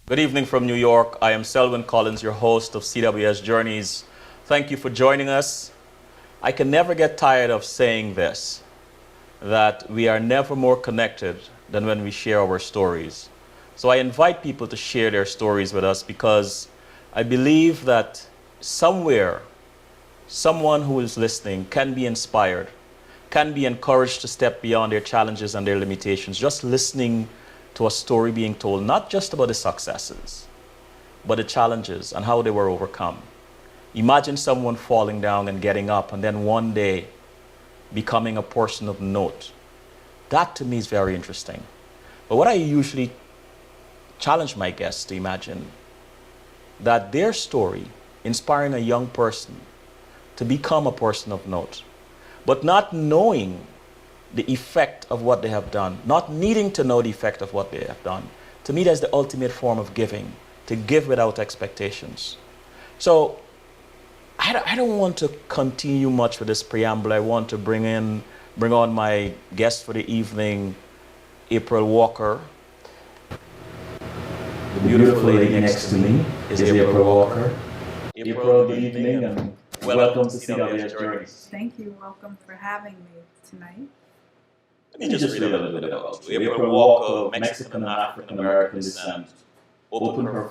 Good evening from New York. I am Selwyn Collins, your host of CWS Journeys. Thank you for joining us. I can never get tired of saying this, that we are never more connected than when we share our stories. So I invite people to share their stories with us because I believe that somewhere, someone who is listening can be inspired, can be encouraged to step beyond their challenges and their limitations, just listening to a story being told, not just about the successes, but the challenges and how they were overcome. Imagine someone falling down and getting up and then one day becoming a person of note. That to me is very interesting. But what I usually challenge my guests to imagine that their story inspiring a young person to become a person of note, but not knowing the effect of what they have done, not needing to know the effect of what they have done. To me, that's the ultimate form of giving, to give without expectations. So I don't want to continue much with this preamble. I want to bring on my guest for the evening, April Walker. The beautiful lady next to me is April Walker. April, good evening and welcome to CWS Journeys. Thank you. Welcome for having me tonight. Let me just read a little bit about you. April Walker, of Mexican and African American descent, opened her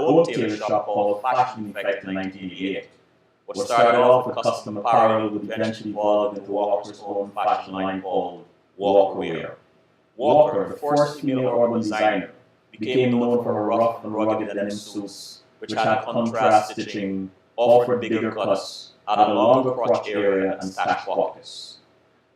own tailor shop called Fashion Effect in 1988. What started off with custom apparel would eventually evolve into Walker's own fashion line called Walkwear. Walker, the first female urban designer, became known for her rough and rugged denim suits, which had contrast stitching, offered bigger cuts, had a longer crotch area, and sash pockets.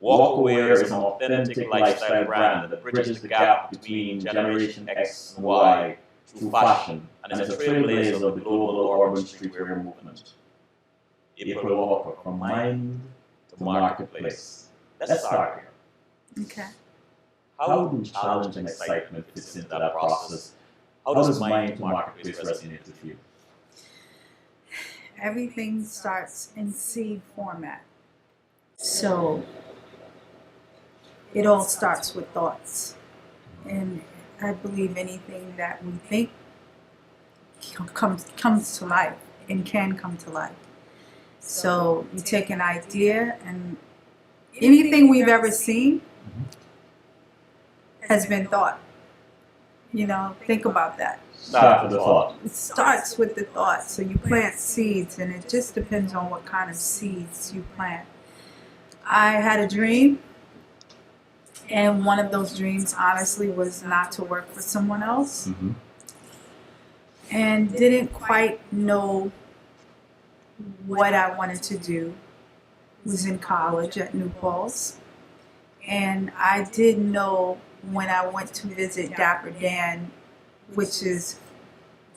Walkwear is an authentic lifestyle brand that bridges the gap between Generation X and Y through fashion and is a trailblazer of the global urban streetwear movement. April Walker, from mind to marketplace. Let's start here. Okay. How do challenge and excitement fit into that process? How does mind to marketplace resonate with you? Everything starts in seed format. So it all starts with thoughts. And I believe anything that we think comes to life and can come to life. So you take an idea, and anything we've ever seen has been thought. Think about that. Start with the thought. It starts with the thought. So you plant seeds, and it just depends on what kind of seeds you plant. I had a dream, and one of those dreams, honestly, was not to work for someone else. And didn't quite know what I wanted to do. Was in college at New Paltz. And I did know when I went to visit Dapper Dan, which is,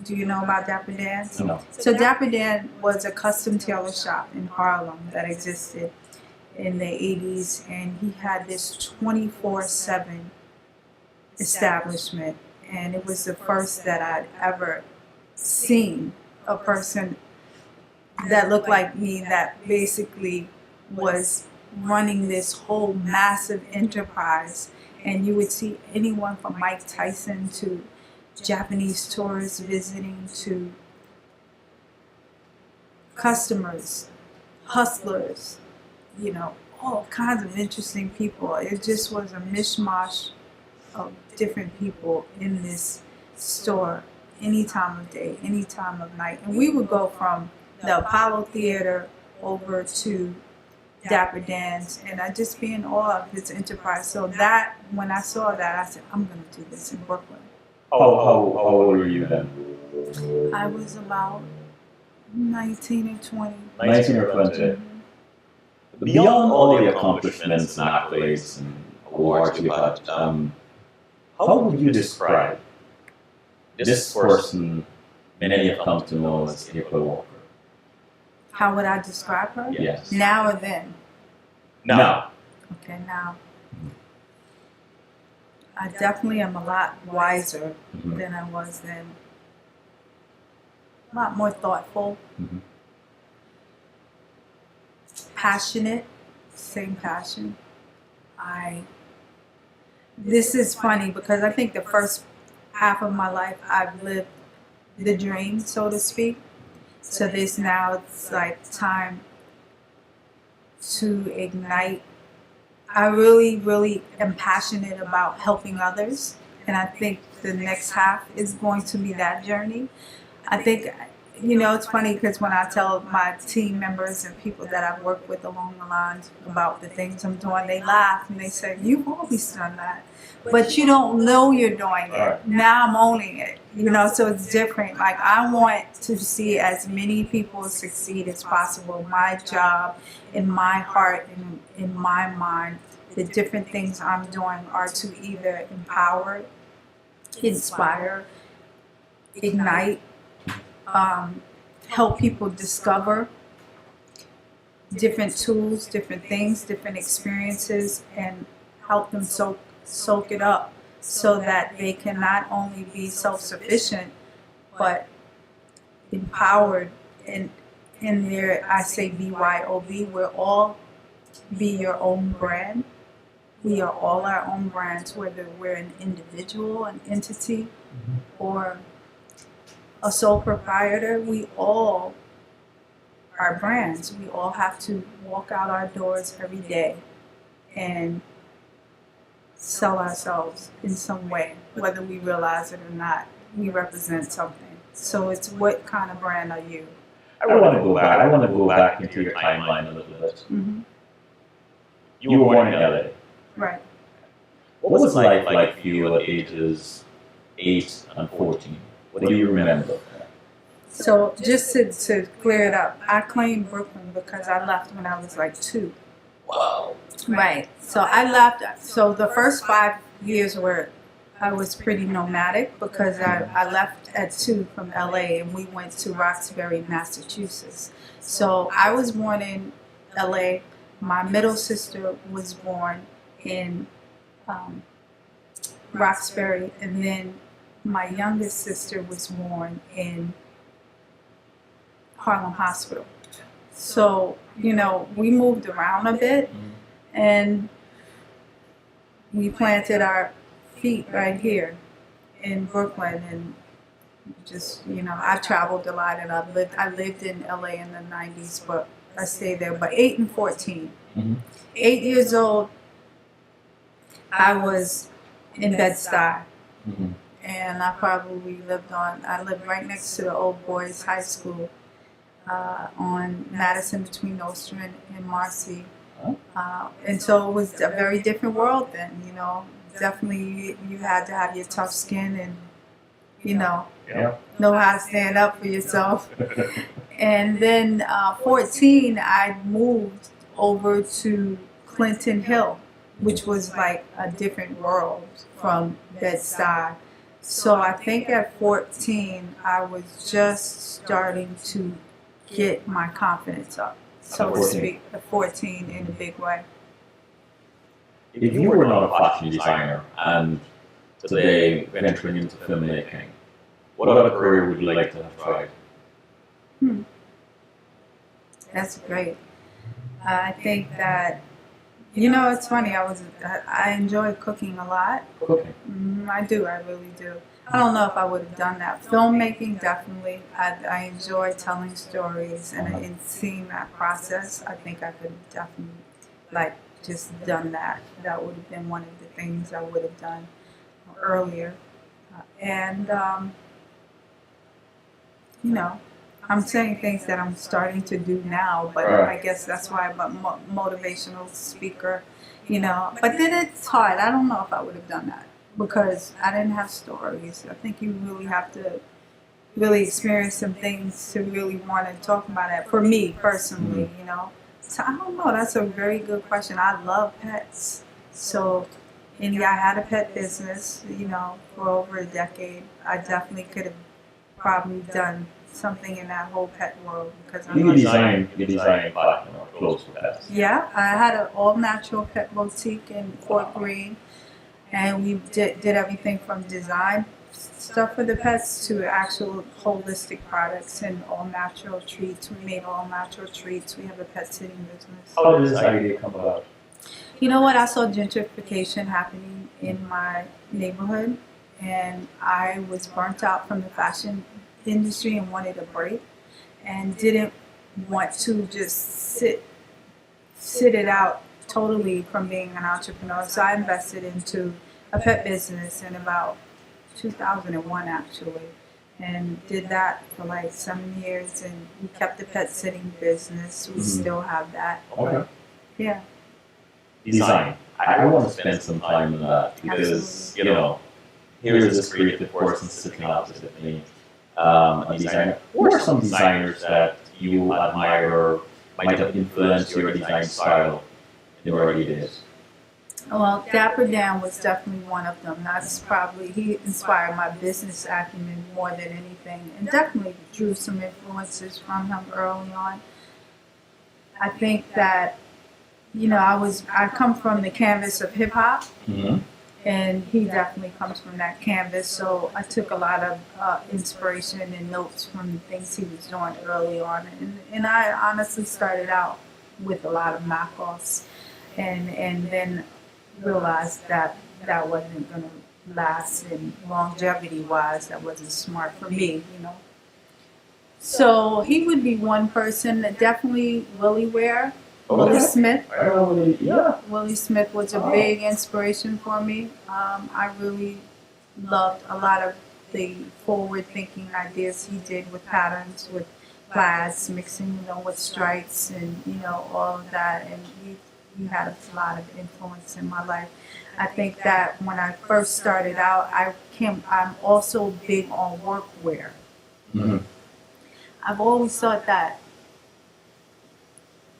do you know about Dapper Dan? No. So Dapper Dan was a custom tailor shop in Harlem that existed in the 80s, and he had this 24/7 establishment, and it was the first that I'd ever seen a person that looked like me that basically was running this whole massive enterprise. And you would see anyone from Mike Tyson to Japanese tourists visiting to customers, hustlers, all kinds of interesting people. It just was a mishmash of different people in this store any time of day, any time of night. And we would go from the Apollo Theater over to Dapper Dan's, and I just be in awe of his enterprise. So that, when I saw that, I said, I'm going to do this in Brooklyn. How old were you then? I was about 19 or 20. 19 or 20. Beyond all the accomplishments and accolades and awards you had, how would you describe this person many have come to know as April Walker? How would I describe her? Yes. Now or then? Now. Okay, now. I definitely am a lot wiser than I was then. A lot more thoughtful. Passionate. Same passion. This is funny because I think the first half of my life I've lived the dream, so to speak. So this now it's like time to ignite. I really, really am passionate about helping others, and I think the next half is going to be that journey. I think, it's funny because when I tell my team members and people that I've worked with along the lines about the things I'm doing, they laugh and they say, "You've always done that, but you don't know you're doing it. Now I'm owning it." So it's different. Like, I want to see as many people succeed as possible. My job, in my heart, and in my mind, the different things I'm doing are to either empower, inspire, ignite, help people discover different tools, different things, different experiences, and help them soak it up so that they can not only be self-sufficient, but empowered in their, I say BYOB, we're all be your own brand. We are all our own brands, whether we're an individual, an entity, or a sole proprietor. We all are brands. We all have to walk out our doors every day and sell ourselves in some way, whether we realize it or not. We represent something. So it's, what kind of brand are you? I want to go back into your timeline a little bit. Mm-hmm. You were born in LA. Right. What was life like for you at ages 8 and 14? What do you remember? So just to clear it up, I claim Brooklyn because I left when I was like 2. Wow. Right. So I left. So the first 5 years were, I was pretty nomadic because I left at 2 from LA and we went to Roxbury, Massachusetts. So I was born in LA. My middle sister was born in Roxbury, and then my youngest sister was born in Harlem Hospital. So, we moved around a bit, and we planted our feet right here in Brooklyn, and just, I traveled a lot, and I lived in LA in the 90s, but I stayed there. But 8 and 14. 8 years old, I was in Bed-Stuy. And I lived right next to the old boys high school on Madison between Nostrand and Marcy. And so it was a very different world then, Definitely you had to have your tough skin and, know how to stand up for yourself. And then 14, I moved over to Clinton Hill, which was like a different world from Bed-Stuy. So I think at 14, I was just starting to get my confidence up, so to speak. At 14 in a big way. If you were not a fashion designer and today venturing into filmmaking, what other career would you like to have tried? That's great. I think that, it's funny. I enjoy cooking a lot. Cooking? I do. I really do. I don't know if I would have done that. Filmmaking, definitely. I enjoy telling stories and seeing that process. I think I could have definitely, just done that. That would have been one of the things I would have done earlier. I'm saying things that I'm starting to do now, but I guess that's why I'm a motivational speaker, But then it's hard. I don't know if I would have done that because I didn't have stories. I think you really have to really experience some things to really want to talk about it. For me personally, So I don't know. That's a very good question. I love pets. So, I had a pet business, for over a decade. I definitely could have probably done something in that whole pet world because you design clothes for pets. Yeah, I had an all-natural pet boutique in Fort Greene, and we did everything from design stuff for the pets to actual holistic products and all-natural treats. We made all-natural treats. We have a pet sitting business. How did this idea come about? You know what? I saw gentrification happening in my neighborhood, and I was burnt out from the fashion industry and wanted a break, and didn't want to just sit it out totally from being an entrepreneur. So I invested into a pet business in about 2001 actually, and did that for like 7 years, and we kept the pet sitting business. We still have that. Okay. Yeah. Design. I want to spend some time on that because, Absolutely. you know, here's this creative person sitting opposite me, a designer. Who are some designers that you admire or might have influenced your design style in the early days? Well, Dapper Dan was definitely one of them. That's probably, he inspired my business acumen more than anything, and definitely drew some influences from him early on. I think that, you know, I come from the canvas of hip hop, Mm-hmm. and he definitely comes from that canvas. So I took a lot of inspiration and notes from the things he was doing early on, and I honestly started out with a lot of knockoffs, and then realized that that wasn't going to last, and longevity wise, that wasn't smart for me, you know. So he would be one person. Definitely Willie Ware, Willie Smith. Yeah. Willie Smith was a big inspiration for me. I really loved a lot of the forward-thinking ideas he did with patterns, with plaids, mixing them with stripes, and you know all of that. And he had a lot of influence in my life. I think that when I first started out, I'm also big on workwear. Mm-hmm. I've always thought that,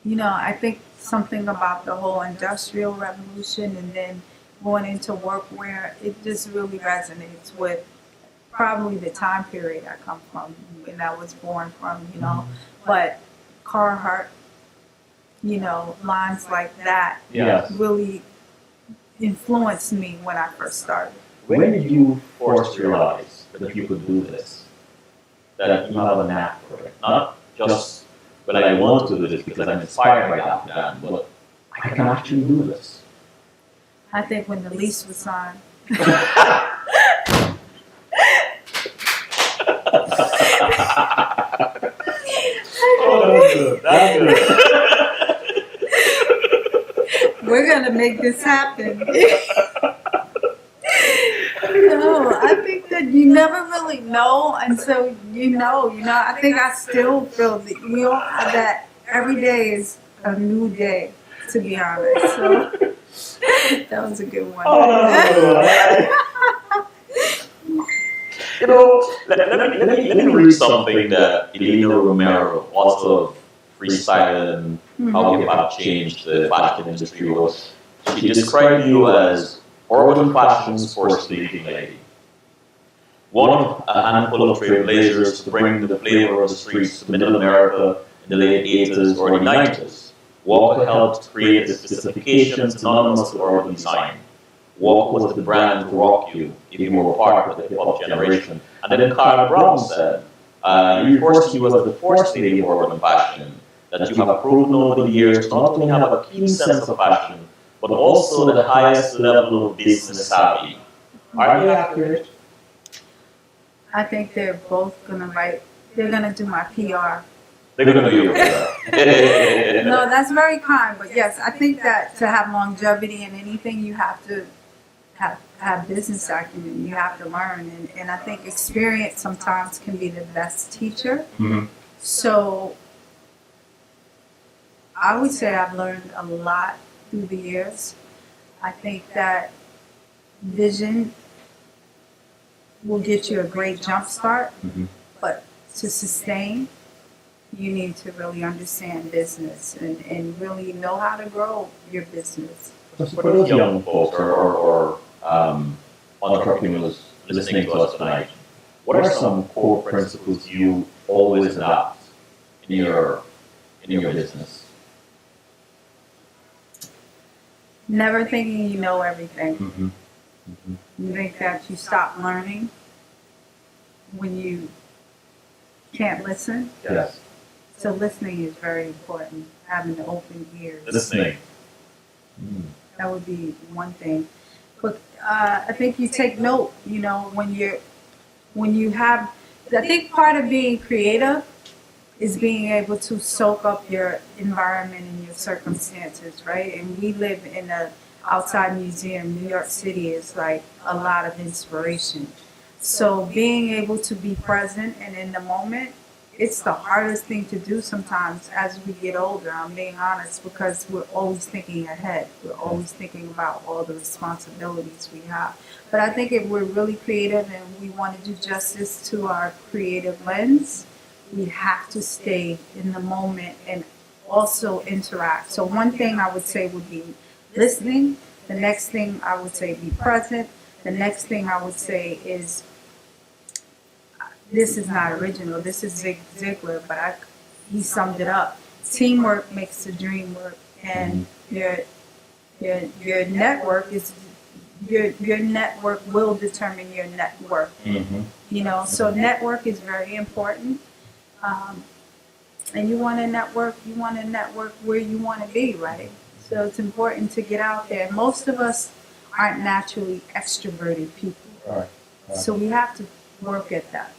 you know, I think something about the whole industrial revolution and then going into workwear, it just really resonates with probably the time period I come from and I was born from, you know. But Carhartt, you know, lines like that Yes. really influenced me when I first started. When did you first realize that you could do this? That you have a knack for it? Not just, well, I want to do this because I'm inspired by that, but I can actually do this. I think when the lease was signed. Oh, that's good. We're gonna make this happen. No, I think that you never really know until you know. You know, I think I still feel that we all have that. Every day is a new day, to be honest. So that was a good one. You know, let me read something that Elena Romero, also freestyle and how hip hop changed the fashion industry, was. She described you as urban fashion's first leading lady. One of a handful of trailblazers to bring the flavor of the streets to middle America in the late 80s or the 90s. Walker helped create the specifications synonymous with urban design. Walker was the brand to rock you if you were part of the hip-hop generation. And then Carl Brown said, you referred to you as the first lady of urban fashion, that you have proven over the years to not only have a keen sense of fashion, but also the highest level of business savvy. Are they accurate? I think they're both gonna write. They're gonna do my PR. They're going to do your PR. No, that's very kind, but yes, I think that to have longevity in anything, you have to have business acumen. You have to learn, and I think experience sometimes can be the best teacher. Mm-hmm. So I would say I've learned a lot through the years. I think that vision will get you a great jump start, Mm-hmm. but to sustain, you need to really understand business and really know how to grow your business. For those young folks or entrepreneurs listening to us tonight, what are some core principles you always adopt in your business? Never thinking you know everything. Mm-hmm. Mm-hmm. You think that you stop learning when you can't listen. Yes. So listening is very important, having the open ears. Listening. Mm. That would be one thing. But I think you take note, you know, when you have, I think part of being creative is being able to soak up your environment and your circumstances, right? And we live in a outside museum. New York City is like a lot of inspiration. So being able to be present and in the moment, it's the hardest thing to do sometimes as we get older. I'm being honest because we're always thinking ahead. We're always thinking about all the responsibilities we have. But I think if we're really creative and we want to do justice to our creative lens, we have to stay in the moment and also interact. So one thing I would say would be listening. The next thing I would say be present. The next thing I would say is, this is not original. This is Zig Ziglar, but he summed it up. Teamwork makes the dream work, and your network is your network will determine your net worth. You know, so network is very important. And you want to network. You want to network where you want to be, right? So it's important to get out there. Most of us aren't naturally extroverted people, Right. so we have to work at that.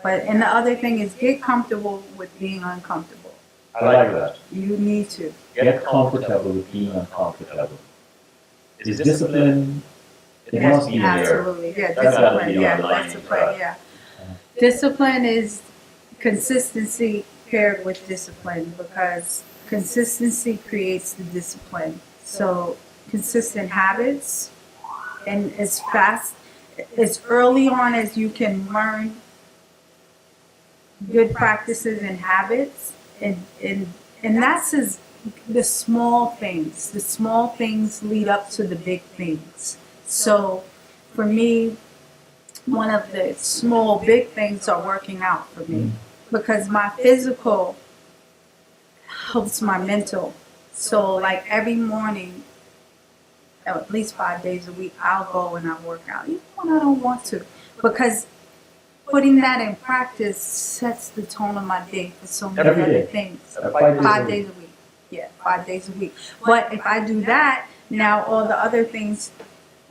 But and the other thing is get comfortable with being uncomfortable. I like that. You need to. Get comfortable with being uncomfortable. Is discipline, it must be in there. Absolutely, yeah, That's gotta be discipline, the yeah, underlying discipline, drive. yeah. Discipline is consistency paired with discipline because consistency creates the discipline. So consistent habits, and as early on as you can learn good practices and habits, and that's as the small things. The small things lead up to the big things. So for me, one of the small big things are working out for me because my physical helps my mental. So like every morning, at least 5 days a week, I'll go and I'll work out. Even when I don't want to, because putting that in practice sets the tone of my day for so many Every other day. things. 5 days a week. Yeah, 5 days a week. But if I do that, now all the other things,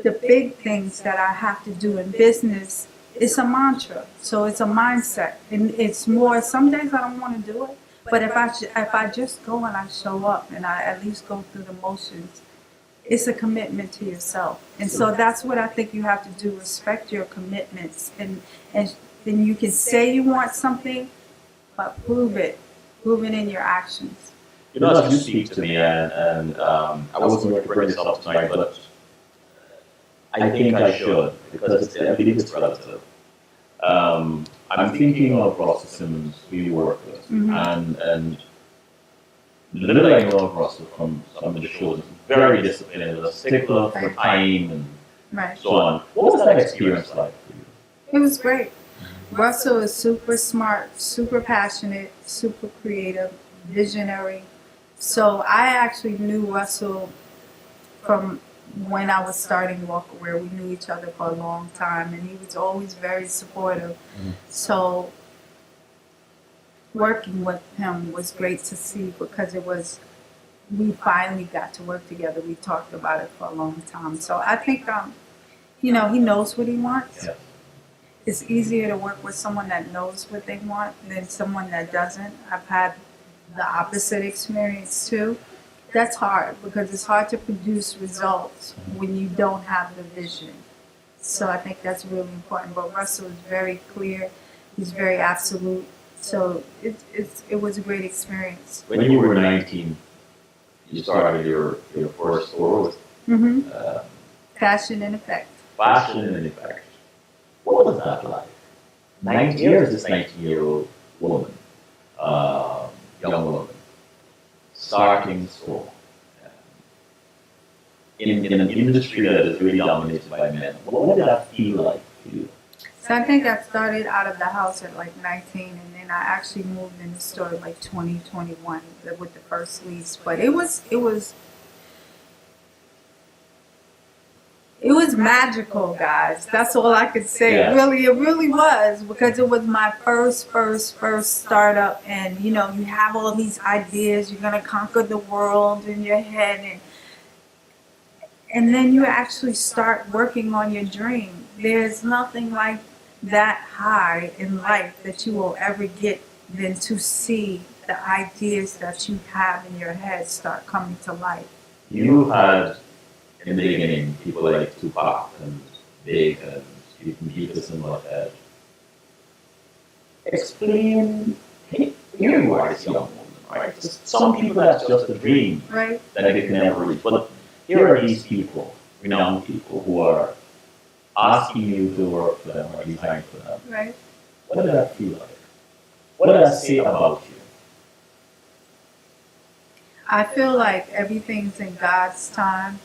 the big things that I have to do in business, it's a mantra. So it's a mindset. And it's more, some days I don't want to do it. But if I just go and I show up and I at least go through the motions, it's a commitment to yourself. And so that's what I think you have to do, respect your commitments. And then you can say you want something, but prove it in your actions. You know, as you speak to me, and I wasn't going to bring this up tonight, but I think I should because I believe it's relative. I'm thinking of Russell Simmons, who you work with, and the little I know of Russell from some of the shows is very disciplined, a stickler for time and Right. so on. What was that experience like for you? It was great. Russell is super smart, super passionate, super creative, visionary. So I actually knew Russell from when I was starting Walkerware. We knew each other for a long time, and he was always very supportive. So working with him was great to see because we finally got to work together. We talked about it for a long time. So I think, he knows what he wants. Yeah. It's easier to work with someone that knows what they want than someone that doesn't. I've had the opposite experience too. That's hard because it's hard to produce results when you don't have the vision. So I think that's really important. But Russell is very clear. He's very absolute. So it was a great experience. When you were 19, you started your first store with Fashion and effect. Fashion and Effect. What was that like? 19 years, this 19-year-old woman, young woman, starting school in an industry that is really dominated by men. What did that feel like for you? So I think I started out of the house at like 19, and then I actually moved in the store at like 2021 with the first lease. But it was magical, guys. That's all I could say. Yeah. It really was, because it was my first startup, and you have all these ideas. You're gonna conquer the world in your head, and then you actually start working on your dream. There's nothing like that high in life that you will ever get than to see the ideas that you have in your head start coming to life. You had in the beginning people like Tupac and Big and Stephen Peterson like that. Explain, here you are, this young woman, right? Just some people that's just a dream Right? that they can never reach. But here are these people, renowned people, who are asking you to work for them or design for them. Right? What did that feel like? What did that say about you? I feel like everything's in God's time.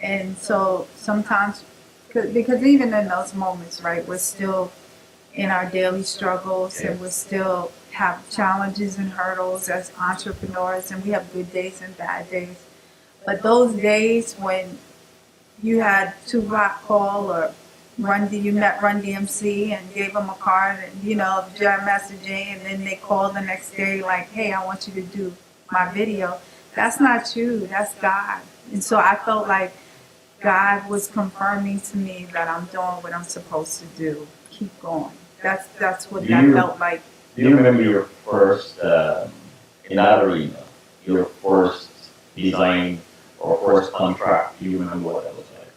And so sometimes, because even in those moments, right, we're still in our daily struggles and we still have challenges and hurdles as entrepreneurs, and we have good days and bad days. But those days when you had Tupac call or you met Run DMC and gave them a card and, jam messaging, and then they call the next day like, hey, I want you to do my video. That's not you, that's God. And so I felt like God was confirming to me that I'm doing what I'm supposed to do. Keep going. That's what that felt like. Do you remember your first, in that arena, your first design or first contract? Do you remember what that was like?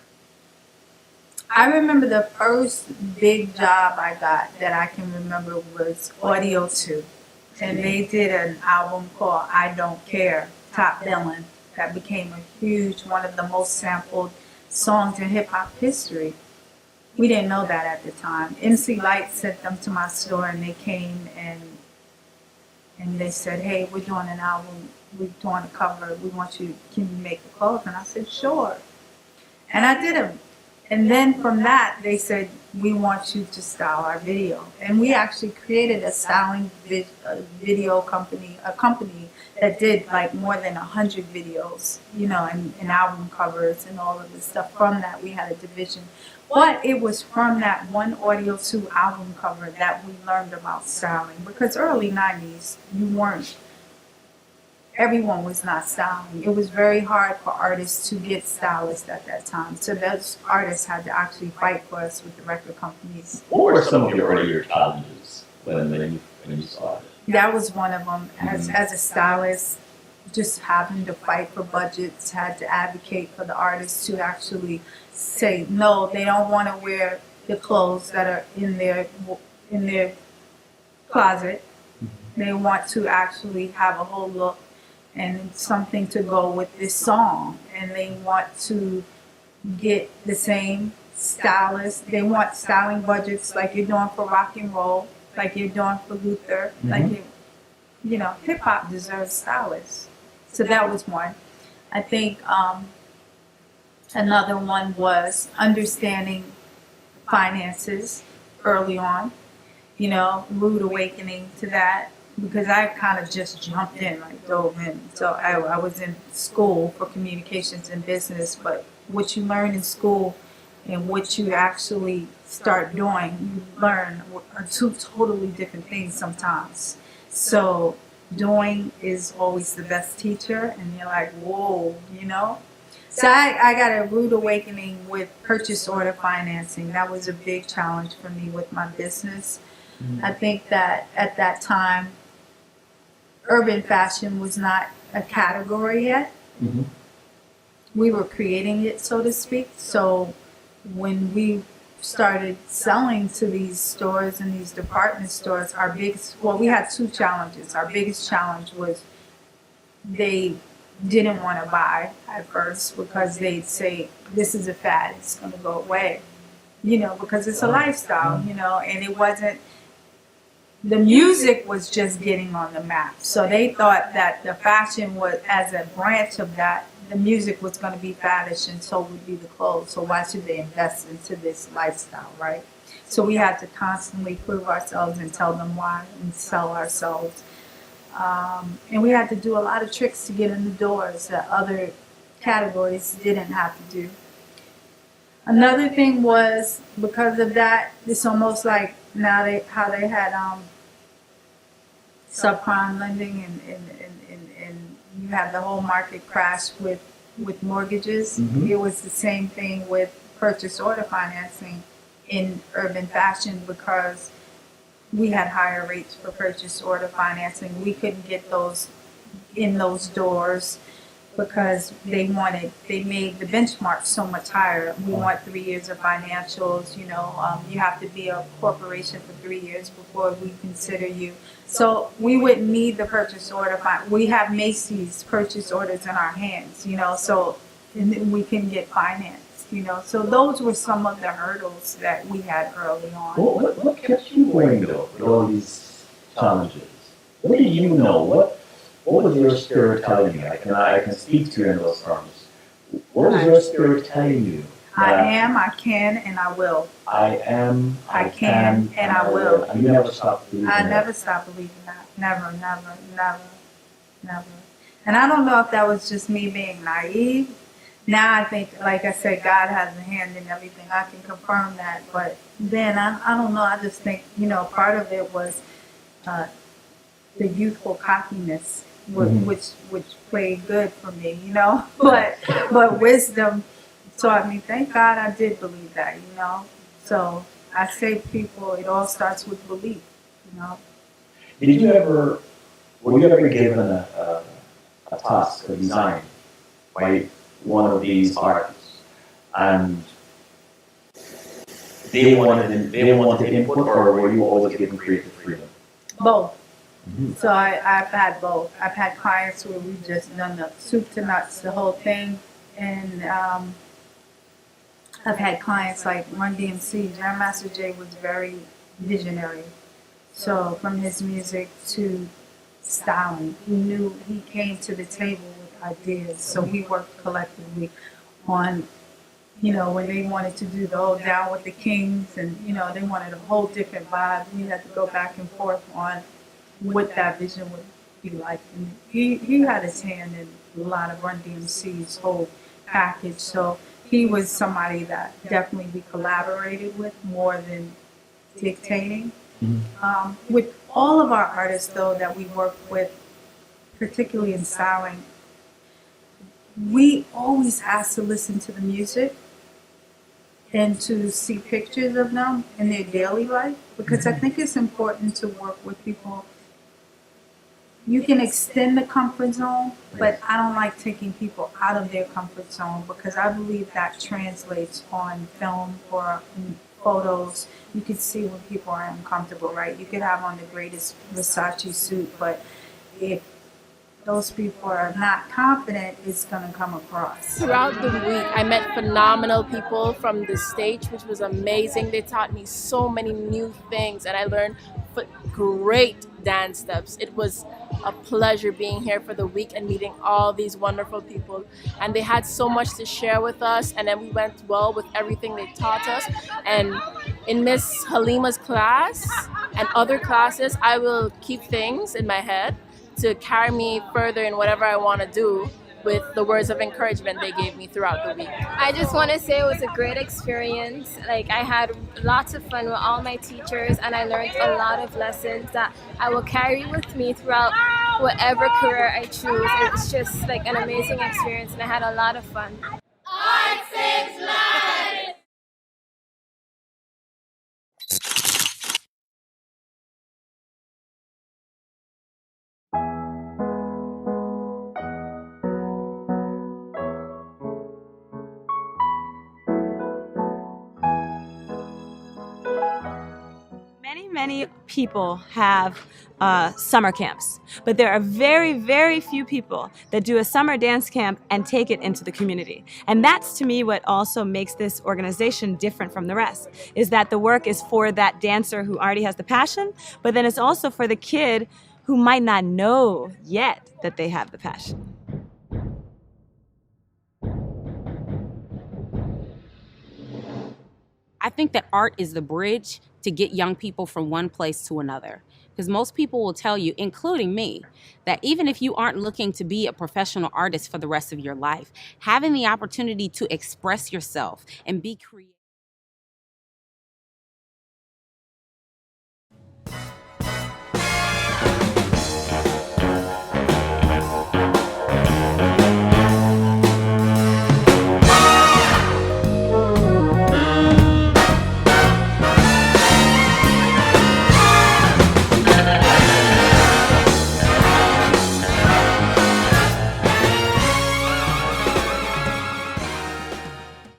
I remember the first big job I got that I can remember was Audio 2. And they did an album called I Don't Care, Top Billin', that became a huge, one of the most sampled songs in hip hop history. We didn't know that at the time. MC Light sent them to my store, and they came and they said, hey, we're doing an album, we're doing a cover, can you make the clothes? And I said, sure. And I did them. And then from that, they said, we want you to style our video. And we actually created a styling video company, a company that did like more than 100 videos, and album covers and all of this stuff. From that, we had a division. But it was from that one Audio 2 album cover that we learned about styling. Because early 90s, everyone was not styling. It was very hard for artists to get stylists at that time. So those artists had to actually fight for us with the record companies. What were some of your earlier challenges when you saw it? That was one of them. As a stylist, just having to fight for budgets, had to advocate for the artists to actually say, no, they don't want to wear the clothes that are in their closet. They want to actually have a whole look and something to go with this song. And they want to get the same stylist. They want styling budgets like you're doing for rock and roll, like you're doing for Luther, like hip hop deserves stylists. So that was one. I think another one was understanding finances early on, rude awakening to that, because I kind of just jumped in, like dove in. So I was in school for communications and business, but what you learn in school and what you actually start doing, you learn are two totally different things sometimes. So doing is always the best teacher, and you're like, whoa, So I got a rude awakening with purchase order financing. That was a big challenge for me with my business. I think that at that time, urban fashion was not a category yet. We were creating it, so to speak. So when we started selling to these stores and these department stores, we had two challenges. Our biggest challenge was they didn't want to buy at first because they'd say, this is a fad, it's going to go away, because it's a lifestyle, and it wasn't, the music was just getting on the map. So they thought that the fashion was, as a branch of that, the music was going to be faddish and so would be the clothes. So why should they invest into this lifestyle, right? So we had to constantly prove ourselves and tell them why and sell ourselves. And we had to do a lot of tricks to get in the doors that other categories didn't have to do. Another thing was, because of that, it's almost like now how they had subprime lending and you have the whole market crash with with mortgages. Mhm. It was the same thing with purchase order financing in urban fashion because we had higher rates for purchase order financing. We couldn't get those in those doors because they made the benchmark so much higher. We want 3 years of financials, you have to be a corporation for 3 years before we consider you. So we wouldn't need the purchase order. We have Macy's purchase orders in our hands, so and then we can get financed. So those were some of the hurdles that we had early on. What kept you going though with all these challenges? What did you know? What was your spirit telling you? I can speak to you in those terms. What was your spirit telling you? I am, I can, and I will. I am, I can, and I will. And you never stopped believing I that. never stopped believing that. Never, never, never, never. And I don't know if that was just me being naive. Now I think, like I said, God has a hand in everything. I can confirm that. But then I don't know. I just think, part of it was the youthful cockiness, which played good for me, But wisdom taught me. Thank God I did believe that. So I say people, it all starts with belief. Were you ever given a task, a design by one of these artists, and they wanted input, or were you always given creative freedom? Both. So I've had both. I've had clients where we've just done the soup to nuts, the whole thing, and I've had clients like Run DMC. Jam Master Jay was very visionary. So from his music to styling, he came to the table with ideas. So we worked collectively on, when they wanted to do the old Down with the Kings, and they wanted a whole different vibe. We had to go back and forth on what that vision would be like. And he had his hand in a lot of Run DMC's whole package. So he was somebody that definitely we collaborated with more than dictating. With all of our artists, though, that we work with, particularly in styling, we always ask to listen to the music and to see pictures of them in their daily life, because I think it's important to work with people. You can extend the comfort zone, but I don't like taking people out of their comfort zone, because I believe that translates on film or in photos. You can see when people are uncomfortable, right? You could have on the greatest Versace suit, but if those people are not confident, it's going to come across. Throughout the week, I met phenomenal people from the stage, which was amazing. They taught me so many new things, and I learned great dance steps. It was a pleasure being here for the week and meeting all these wonderful people. And they had so much to share with us, and then we went well with everything they taught us. And in Miss Halima's class and other classes, I will keep things in my head to carry me further in whatever I want to do with the words of encouragement they gave me throughout the week. I just want to say it was a great experience. Like, I had lots of fun with all my teachers, and I learned a lot of lessons that I will carry with me throughout whatever career I choose. It was just like an amazing experience, and I had a lot of fun. Art Saves Lives! Many people have summer camps, but there are very, very few people that do a summer dance camp and take it into the community. And that's, to me, what also makes this organization different from the rest, is that the work is for that dancer who already has the passion, but then it's also for the kid who might not know yet that they have the passion. I think that art is the bridge to get young people from one place to another. Because most people will tell you, including me, that even if you aren't looking to be a professional artist for the rest of your life, having the opportunity to express yourself and be creative